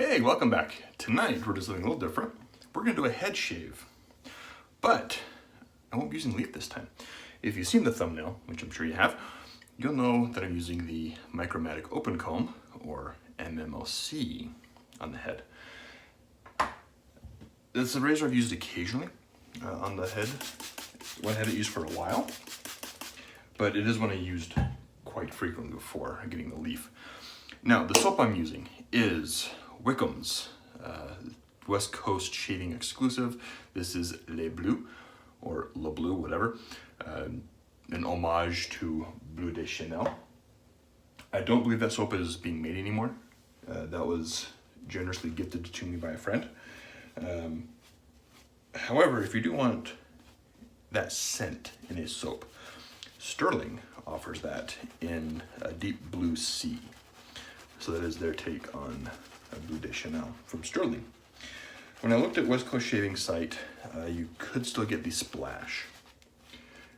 Hey, welcome back. Tonight we're doing something a little different. We're going to do a head shave, but I won't be using leaf this time. If you've seen the thumbnail, which I'm sure you have, you'll know that I'm using the Micromatic Open Comb, or MMOC, on the head. It's a razor I've used occasionally on the head. One I haven't used for a while, but it is one I used quite frequently before getting the leaf. Now, the soap I'm using is Wickham's West Coast shaving exclusive. This is Le Bleu, or Le Bleu, whatever, an homage to Bleu de Chanel. I don't believe that soap is being made anymore. That was generously gifted to me by a friend. However, if you do want that scent in a soap, Sterling offers that in a deep blue sea. So that is their take on Bleu de Chanel from Sterling. When I looked at West Coast Shaving site, you could still get the Splash.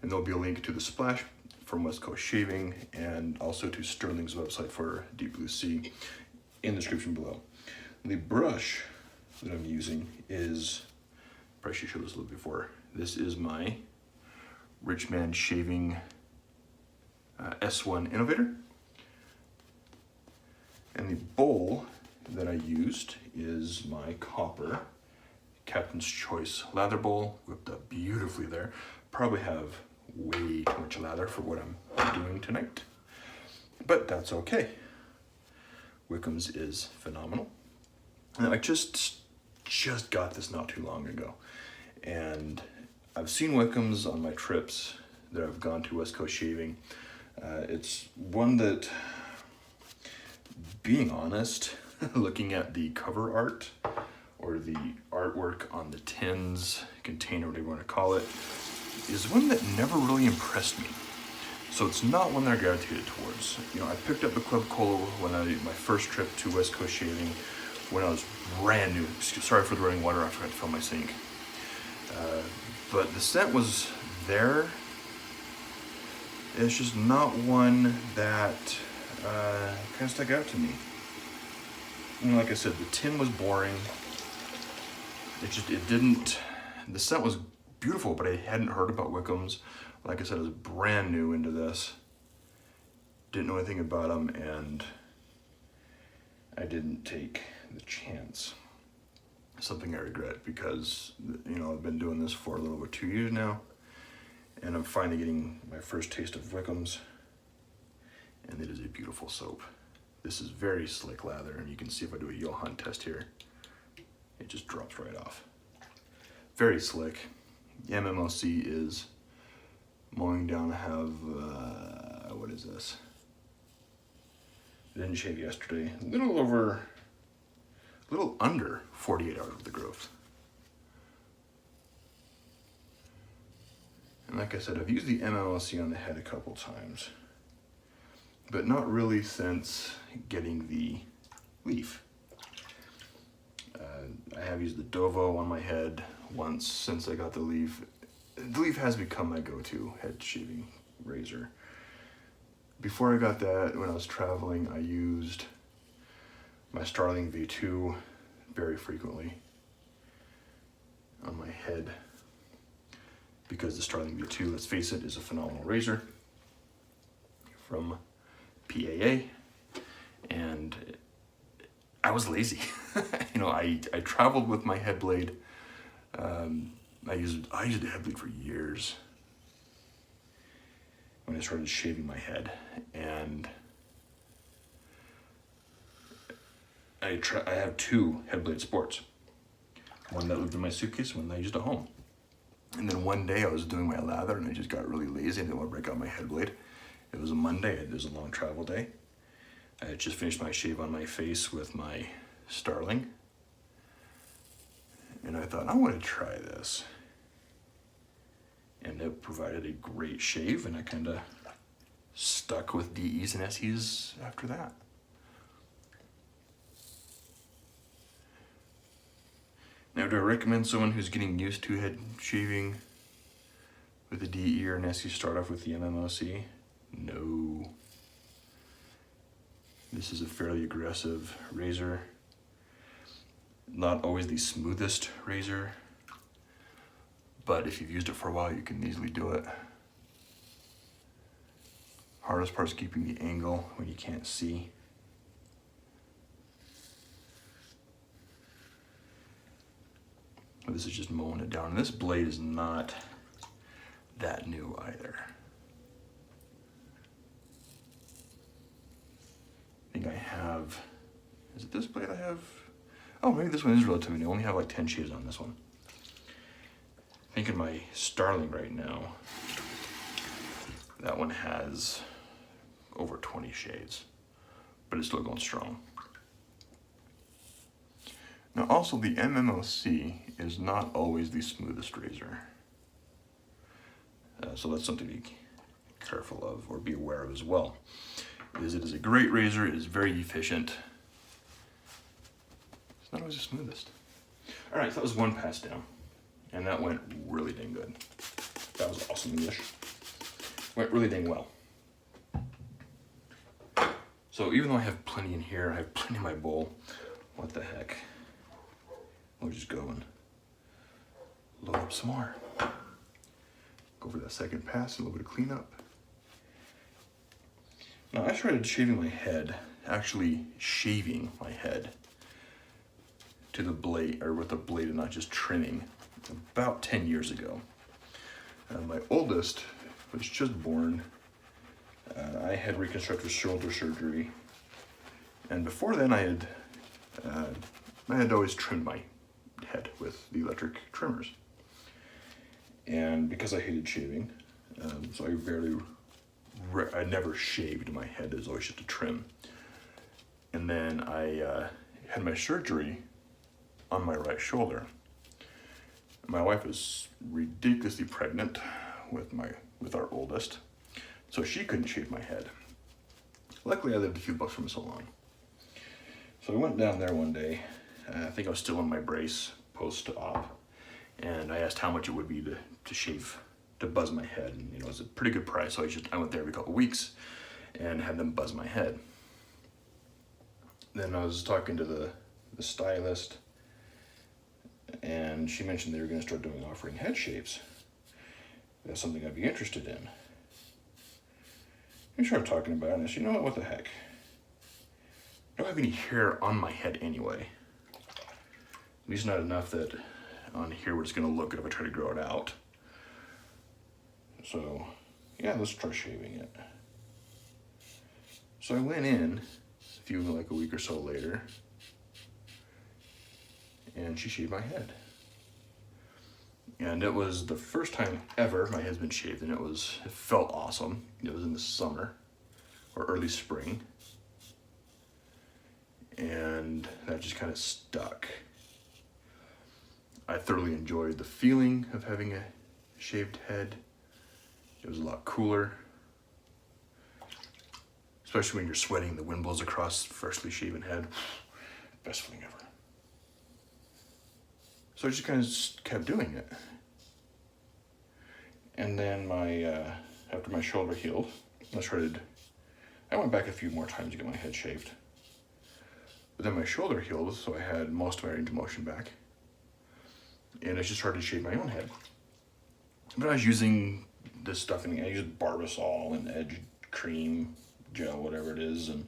And there'll be a link to the Splash from West Coast Shaving and also to Sterling's website for Deep Blue Sea in the description below. The brush that I'm using is, probably should show this a little before. This is my Rich Man Shaving S1 Innovator. And the bowl that I used is my copper Captain's Choice lather bowl, whipped up beautifully there. Probably have way too much lather for what I'm doing tonight, but that's okay. Wickham's is phenomenal. And I just got this not too long ago, and I've seen Wickham's on my trips that I've gone to West Coast Shaving. It's one that, being honest, looking at the cover art or the artwork on the tins, container, whatever you want to call it, is one that never really impressed me. So it's not one that I gravitated towards. You know, I picked up the Club Cola when my first trip to West Coast Shaving when I was brand new. Sorry for the running water, I forgot to fill my sink. But the scent was there. It's just not one that kind of stuck out to me. You know, like I said, the tin was boring. It didn't, the scent was beautiful, but I hadn't heard about Wickham's. Like I said, I was brand new into this. Didn't know anything about them, and I didn't take the chance. Something I regret, because, you know, I've been doing this for a little over 2 years now, and I'm finally getting my first taste of Wickham's, and it is a beautiful soap. This is very slick lather, and you can see if I do a Johann test here, it just drops right off. Very slick. The MMOC is mowing down. I have, what is this? I didn't shave yesterday. A little under 48 hours with the growth. And like I said, I've used the MMOC on the head a couple times, but not really since getting the leaf. I have used the Dovo on my head once since I got the leaf. The leaf has become my go-to head shaving razor. Before I got that, when I was traveling, I used my Starling V2 very frequently on my head, because the Starling V2, let's face it, is a phenomenal razor from PAA, and I was lazy. You know, I traveled with my head blade. I used a head blade for years when I started shaving my head, and I have two head blade sports. One that lived in my suitcase, one that I used at home. And then one day I was doing my lather and I just got really lazy. I didn't want to break out my head blade. It was a Monday, it was a long travel day. I had just finished my shave on my face with my Starling, and I thought, I want to try this. And it provided a great shave, and I kind of stuck with DEs and SEs after that. Now, do I recommend someone who's getting used to head shaving with a DE or an SE start off with the MMOC? No. This is a fairly aggressive razor. Not always the smoothest razor, but if you've used it for a while, you can easily do it. Hardest part is keeping the angle when you can't see. This is just mowing it down. And this blade is not that new either. I think I have, is it this blade I have? Oh, maybe this one is relatively new. I only have like 10 shades on this one. I think in my Starling right now, that one has over 20 shades, but it's still going strong. Now also the MMOC is not always the smoothest razor. So that's something to be careful of or be aware of as well. It is a great razor, it is very efficient. It's not always the smoothest. All right, so that was one pass down, and that went really dang good. That was awesome English. Went really dang well. So even though I have plenty in here, I have plenty in my bowl, what the heck? We'll just go and load up some more. Go for that second pass, a little bit of cleanup. Now I started shaving my head, actually shaving my head to the blade, or with the blade and not just trimming, about 10 years ago. My oldest was just born. I had reconstructive shoulder surgery, and before then I had always trimmed my head with the electric trimmers. And because I hated shaving, so I never shaved my head. It was always just a trim. And then I had my surgery on my right shoulder. My wife was ridiculously pregnant with our oldest, so she couldn't shave my head. Luckily, I lived a few blocks from a salon. So I went down there one day. I think I was still in my brace post-op, and I asked how much it would be to shave, to buzz my head. And it was a pretty good price, so I went there every couple of weeks and had them buzz my head. Then I was talking to the stylist, and she mentioned they were going to start offering head shaves. That's something I'd be interested in. We started talking about it, and I said, you know what the heck? I don't have any hair on my head anyway. At least not enough that on here where it's going to look good if I try to grow it out. So, yeah, let's try shaving it. So I went in like a week or so later, and she shaved my head. And it was the first time ever my head's been shaved, and it felt awesome. It was in the summer or early spring, and that just kind of stuck. I thoroughly enjoyed the feeling of having a shaved head. It was a lot cooler, especially when you're sweating, the wind blows across freshly shaven head. Best feeling ever. So I just kind of kept doing it. And then after my shoulder healed, I went back a few more times to get my head shaved. But then my shoulder healed, so I had most of my range of motion back. And I just started to shave my own head. But I was using this stuff, I used Barbasol and Edge Cream Gel, whatever it is, and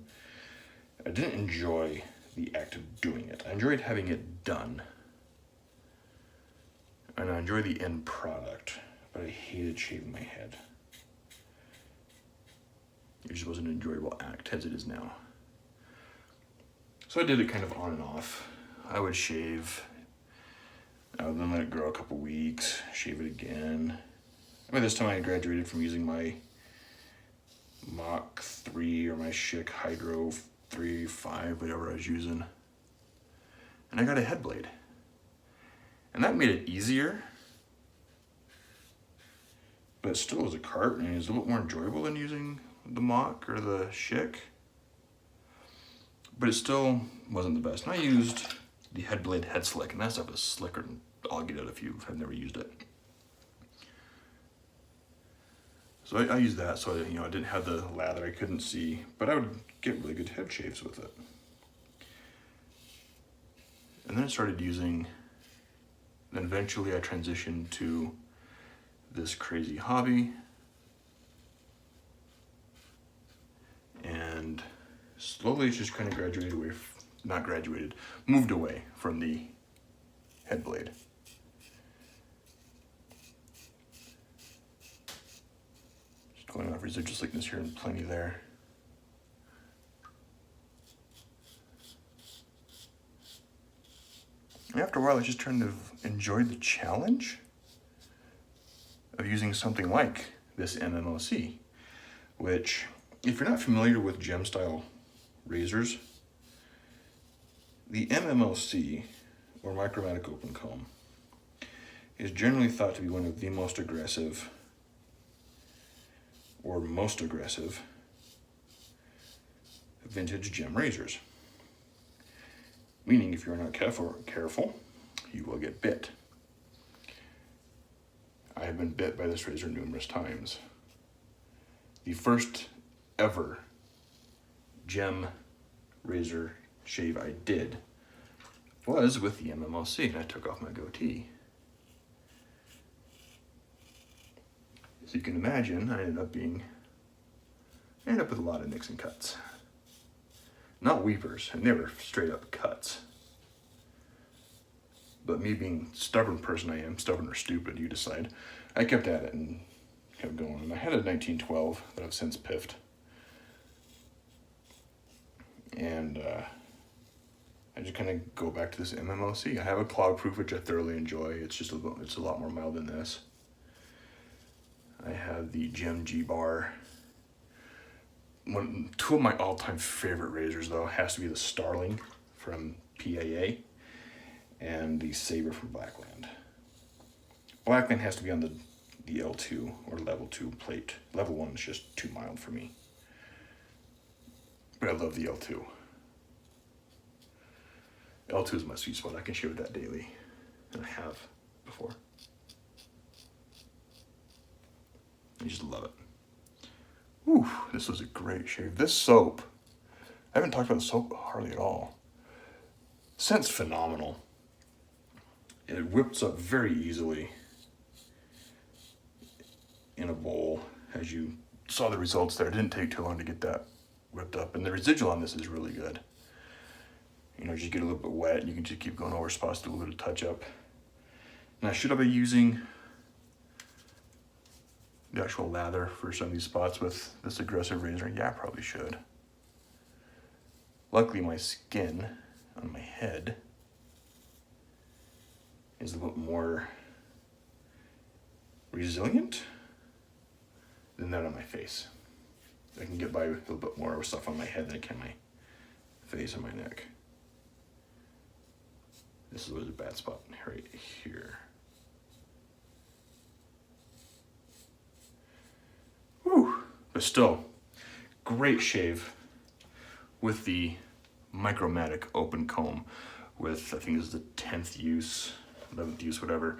I didn't enjoy the act of doing it. I enjoyed having it done, and I enjoyed the end product, but I hated shaving my head. It just wasn't an enjoyable act as it is now. So I did it kind of on and off. I would shave, I would then let it grow a couple weeks, shave it again. By this time I had graduated from using my Mach 3 or my Schick Hydro 3.5, whatever I was using. And I got a head blade. And that made it easier, but it still was a cart, and it was a little more enjoyable than using the Mach or the Schick. But it still wasn't the best. And I used the head blade head slick, and that stuff is slicker than I'll get it if you have never used it. So I used that, so I didn't have the lather, I couldn't see, but I would get really good head shaves with it. And then I started using, then eventually I transitioned to this crazy hobby. And slowly it's just kind of graduated away, not graduated, moved away from the head blade. Just going off residual thickness here and plenty there. After a while, I just kind of enjoyed the challenge of using something like this MMOC, which, if you're not familiar with gem style razors, the MMOC, or Micromatic Open Comb, is generally thought to be one of the most aggressive, or most aggressive, vintage gem razors. Meaning, if you're not careful, you will get bit. I have been bit by this razor numerous times. The first ever gem razor shave I did was with the MMOC, and I took off my goatee. As you can imagine, I ended up with a lot of nicks and cuts. Not weepers, and they were straight up cuts. But me being stubborn person I am, stubborn or stupid, you decide, I kept at it and kept going. And I had a 1912 that I've since piffed. And I just kind of go back to this MMOC. I have a cloud proof, which I thoroughly enjoy. It's a lot more mild than this. I have the Gem G Bar. Two of my all-time favorite razors, though, has to be the Starling from PAA and the Saber from Blackland. Blackland has to be on the L2 or level 2 plate. Level 1 is just too mild for me. But I love the L2. L2 is my sweet spot. I can shave that daily, and I have before. I just love it. Whew, this was a great shave. This soap, I haven't talked about the soap hardly at all. Scent's phenomenal. It whips up very easily in a bowl. As you saw the results there, it didn't take too long to get that whipped up. And the residual on this is really good. You know, just get a little bit wet, and you can just keep going over spots, do a little bit of touch up. Now, should I be using the actual lather for some of these spots with this aggressive razor? Yeah, I probably should. Luckily, my skin on my head is a little more resilient than that on my face. I can get by with a little bit more stuff on my head than I can my face and my neck. This is always a bad spot right here. Whew. But still, great shave with the Micromatic Open Comb with, I think this is the 10th use, 11th use, whatever,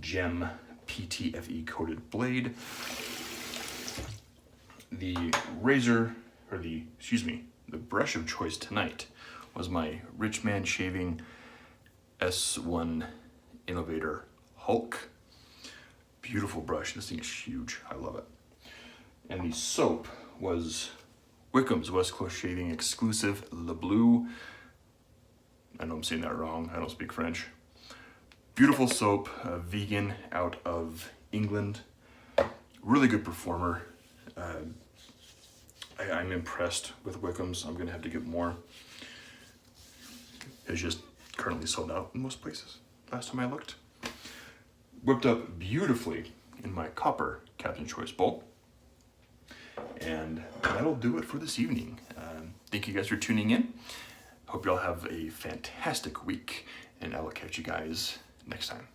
gem PTFE coated blade. The razor, or the brush of choice tonight was my Rich Man Shaving S1 Innovator Hulk. Beautiful brush. This thing is huge. I love it. And the soap was Wickham's West Coast Shaving exclusive Le Bleu. I know I'm saying that wrong. I don't speak French. Beautiful soap, vegan, out of England. Really good performer. I'm impressed with Wickham's. I'm gonna have to get more. It's just currently sold out in most places, last time I looked. Whipped up beautifully in my copper Captain's Choice bowl. And that'll do it for this evening. Thank you guys for tuning in. Hope y'all have a fantastic week, and I will catch you guys next time.